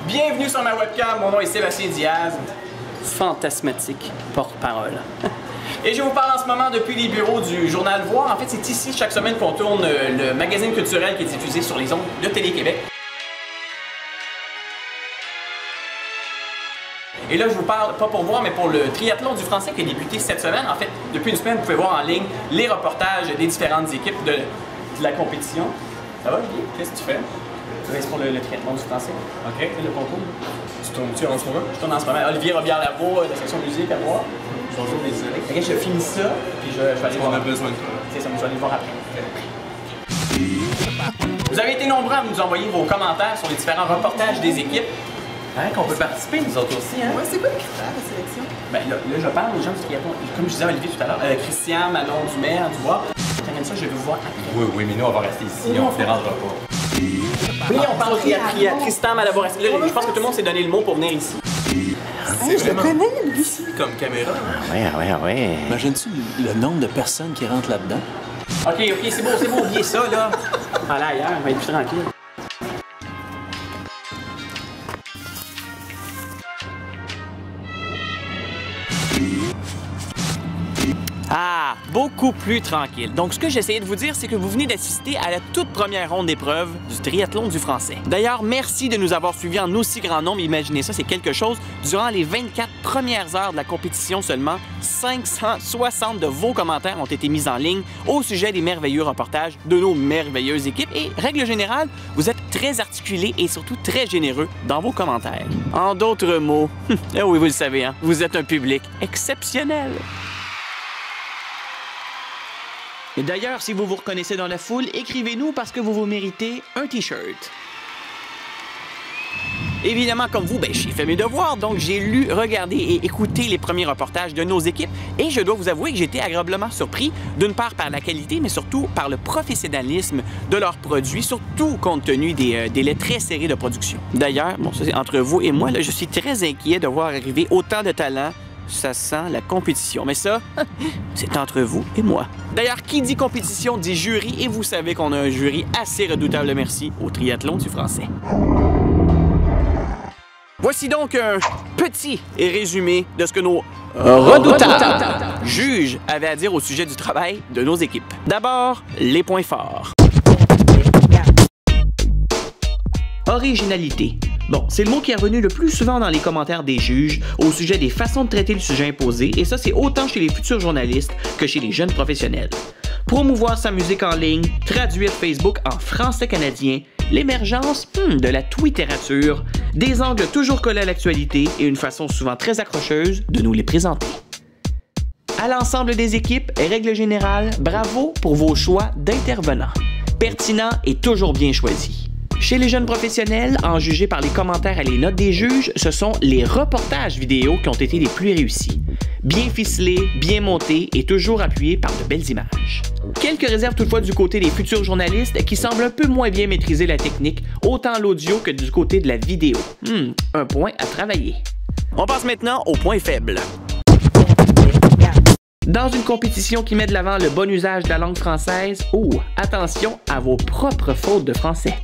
Bienvenue sur ma webcam, mon nom est Sébastien Diaz, fantasmatique porte-parole. Et je vous parle en ce moment depuis les bureaux du Journal Voir. En fait, c'est ici chaque semaine qu'on tourne le magazine culturel qui est diffusé sur les ondes de Télé-Québec. Et là, je vous parle, pas pour voir, mais pour le triathlon du français qui a débuté cette semaine. En fait, depuis une semaine, vous pouvez voir en ligne les reportages des différentes équipes de la compétition. Ça va, Olivier? Qu'est-ce que tu fais? C'est pour le triathlon du français. OK. Le concours. Tu tournes-tu en ce moment? Je tourne en ce moment. Olivier Robillard-Lavaud, de la section musique à voir. Bonjour, désolé. OK, je finis ça, puis je vais aller voir. On a besoin de toi. C'est ça, mais je vais aller le voir après. Vous avez été nombreux à nous envoyer vos commentaires sur les différents reportages des équipes. Hein, qu'on peut participer, nous autres aussi, hein? Ouais, c'est quoi les critères de sélection? Ben là, je parle aux gens du triathlon. Comme je disais à Olivier tout à l'heure, Christian, Manon Dumaire, Dubois. T'amènes ça, je vais vous voir après. Oui, mais nous, on va rester ici, on ne dérangera pas. Oui, on parle à Tristan Malavoie. Je pense que tout le monde s'est donné le mot pour venir ici. Hey, je le connais, lui. Ici, comme caméra. Ouais. Imagines-tu le nombre de personnes qui rentrent là-dedans? OK, c'est beau, oubliez ça, là. Allez ailleurs, on va être plus tranquille. Ah, beaucoup plus tranquille. Donc, ce que j'essayais de vous dire, c'est que vous venez d'assister à la toute première ronde d'épreuve du triathlon du français. D'ailleurs, merci de nous avoir suivis en aussi grand nombre. Imaginez ça, c'est quelque chose. Durant les 24 premières heures de la compétition seulement, 560 de vos commentaires ont été mis en ligne au sujet des merveilleux reportages de nos merveilleuses équipes. Et, règle générale, vous êtes très articulés et surtout très généreux dans vos commentaires. En d'autres mots, oui, vous le savez, hein, vous êtes un public exceptionnel. Et d'ailleurs, si vous vous reconnaissez dans la foule, écrivez-nous parce que vous méritez un T-shirt. Évidemment, comme vous, j'ai fait mes devoirs, donc j'ai lu, regardé et écouté les premiers reportages de nos équipes et je dois vous avouer que j'étais agréablement surpris, d'une part par la qualité, mais surtout par le professionnalisme de leurs produits, surtout compte tenu des délais très serrés de production. D'ailleurs, bon, ça c'est entre vous et moi, là, je suis très inquiet de voir arriver autant de talents. Ça sent la compétition. Mais ça, c'est entre vous et moi. D'ailleurs, qui dit compétition dit jury, et vous savez qu'on a un jury assez redoutable, merci, au triathlon du français. Voici donc un petit résumé de ce que nos redoutables juges avaient à dire au sujet du travail de nos équipes. D'abord, les points forts. Originalité. Bon, c'est le mot qui est revenu le plus souvent dans les commentaires des juges au sujet des façons de traiter le sujet imposé, et ça c'est autant chez les futurs journalistes que chez les jeunes professionnels. Promouvoir sa musique en ligne, traduire Facebook en français canadien, l'émergence de la twittérature, des angles toujours collés à l'actualité et une façon souvent très accrocheuse de nous les présenter. À l'ensemble des équipes, règle générale, bravo pour vos choix d'intervenants. Pertinent et toujours bien choisi. Chez les jeunes professionnels, en juger par les commentaires et les notes des juges, ce sont les reportages vidéo qui ont été les plus réussis. Bien ficelés, bien montés et toujours appuyés par de belles images. Quelques réserves toutefois du côté des futurs journalistes qui semblent un peu moins bien maîtriser la technique, autant l'audio que du côté de la vidéo. Un point à travailler. On passe maintenant au point faible. Dans une compétition qui met de l'avant le bon usage de la langue française, attention à vos propres fautes de français.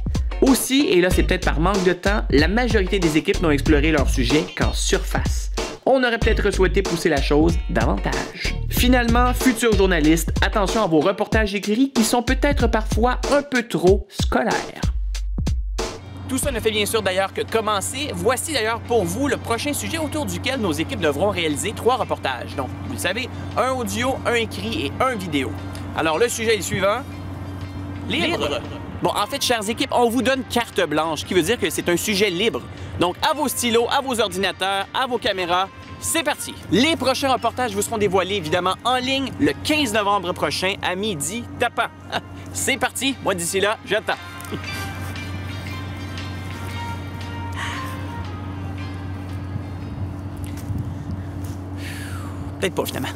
Aussi, et là c'est peut-être par manque de temps, la majorité des équipes n'ont exploré leur sujet qu'en surface. On aurait peut-être souhaité pousser la chose davantage. Finalement, futurs journalistes, attention à vos reportages écrits qui sont peut-être parfois un peu trop scolaires. Tout ça ne fait bien sûr d'ailleurs que commencer. Voici d'ailleurs pour vous le prochain sujet autour duquel nos équipes devront réaliser 3 reportages. Donc, vous le savez, un audio, un écrit et un vidéo. Alors, le sujet est le suivant. Libre. Bon, en fait, chères équipes, on vous donne carte blanche, qui veut dire que c'est un sujet libre. Donc, à vos stylos, à vos ordinateurs, à vos caméras, c'est parti! Les prochains reportages vous seront dévoilés, évidemment, en ligne le 15 novembre prochain à midi tapant. C'est parti! Moi, d'ici là, j'attends. Peut-être pas, finalement.